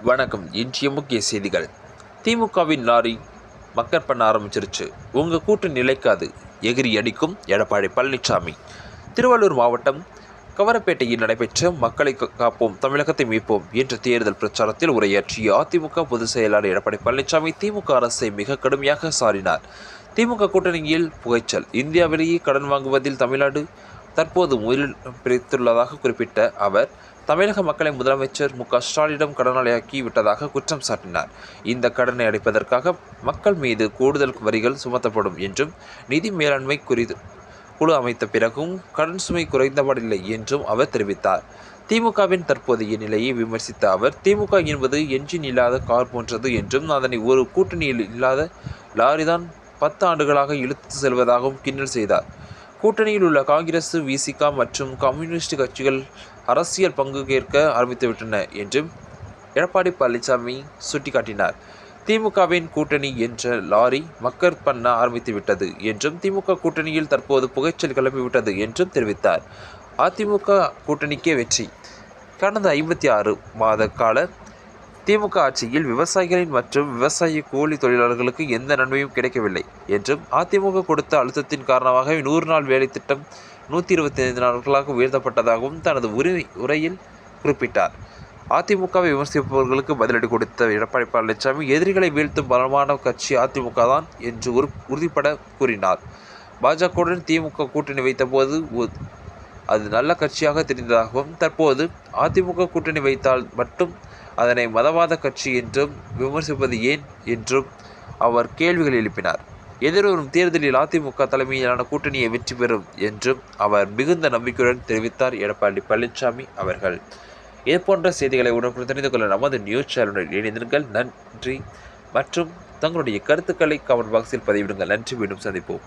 வணக்கம். இன்றைய முக்கிய செய்திகள். திமுகவின் லாரி மக்கர் பண்ண ஆரம்பிச்சிருச்சு. உங்க கூட்டு நிலைக்காது, எகிரி அடிக்கும் எடப்பாடி பழனிசாமி. திருவள்ளூர் மாவட்டம் கவரப்பேட்டையில் நடைபெற்ற மக்களை காப்போம் தமிழகத்தை மீட்போம் என்ற தேர்தல் பிரச்சாரத்தில் உரையாற்றிய அதிமுக பொதுச் செயலாளர் எடப்பாடி பழனிசாமி திமுக அரசை மிக கடுமையாக சாடினார். திமுக கூட்டணியில் புகைச்சல். இந்தியாவிலேயே கடன் வாங்குவதில் தமிழ்நாடு தற்போது முதலில் பிரித்துள்ளதாக குறிப்பிட்ட அவர், தமிழக மக்களை முதலமைச்சர் மு க ஸ்டாலினிடம் கடனாளியாக்கி விட்டதாக குற்றம் சாட்டினார். இந்த கடனை அடைப்பதற்காக மக்கள் மீது கூடுதல் வரிகள் சுமத்தப்படும் என்றும், நிதி மேலாண்மை குழு அமைத்த பிறகும் கடன் சுமை குறைந்தபாடில்லை என்றும் அவர் தெரிவித்தார். திமுகவின் தற்போதைய நிலையை விமர்சித்த அவர், திமுக என்பது என்ஜின் இல்லாத கார் போன்றது என்றும், அதனை ஒரு கூட்டணியில் இல்லாத லாரிதான் 10 ஆண்டுகளாக இழுத்து செல்வதாகவும் கிண்டல் செய்தார். கூட்டணியில் உள்ள காங்கிரஸ், விசிக மற்றும் கம்யூனிஸ்ட் கட்சிகள் அரசியல் பங்கு கேட்க ஆரம்பித்துவிட்டன என்றும் எடப்பாடி பழனிசாமி சுட்டிக்காட்டினார். திமுகவின் கூட்டணி என்ற லாரி மக்கர் பண்ண ஆரம்பித்துவிட்டது என்றும், திமுக கூட்டணியில் தற்போது புகைச்சல் கிளம்பிவிட்டது என்றும் தெரிவித்தார். அதிமுக கூட்டணிக்கே வெற்றி. கடந்த 56 மாத கால திமுக ஆட்சியில் விவசாயிகளின் மற்றும் விவசாய கூலி தொழிலாளர்களுக்கு எந்த நன்மையும் கிடைக்கவில்லை என்றும், அதிமுக கொடுத்த அழுத்தத்தின் காரணமாக 100 நாள் வேலை திட்டம் 125 நாட்களாக உயர்த்தப்பட்டதாகவும் தனது உரையில் குறிப்பிட்டார். அதிமுகவை விமர்சிப்பவர்களுக்கு பதிலடி கொடுத்த எடப்பாடி பழனிசாமி, எதிரிகளை வீழ்த்தும் பலமான கட்சி அதிமுக தான் என்று உறுதிபட கூறினார். பாஜகவுடன் திமுக கூட்டணி வைத்தபோது அது நல்ல கட்சியாக தெரிந்ததாகவும், தற்போது அதிமுக கூட்டணி வைத்தால் மட்டும் அதனை மதவாத கட்சி என்றும் விமர்சிப்பது ஏன் என்றும் அவர் கேள்விகள் எழுப்பினார். எதிர்வரும் தேர்தலில் அதிமுக தலைமையிலான கூட்டணியை வெற்றி பெறும் என்றும் அவர் மிகுந்த நம்பிக்கையுடன் தெரிவித்தார். எடப்பாடி பழனிசாமி அவர்கள். இதுபோன்ற செய்திகளை உடனுக்குடன் தெரிந்து கொள்ள நமது நியூஸ் சேனலுடன் இணைந்திருங்கள். நன்றி. மற்றும் தங்களுடைய கருத்துக்களை கமெண்ட் பாக்ஸில் பதிவிடுங்கள். நன்றி. மீண்டும் சந்திப்போம்.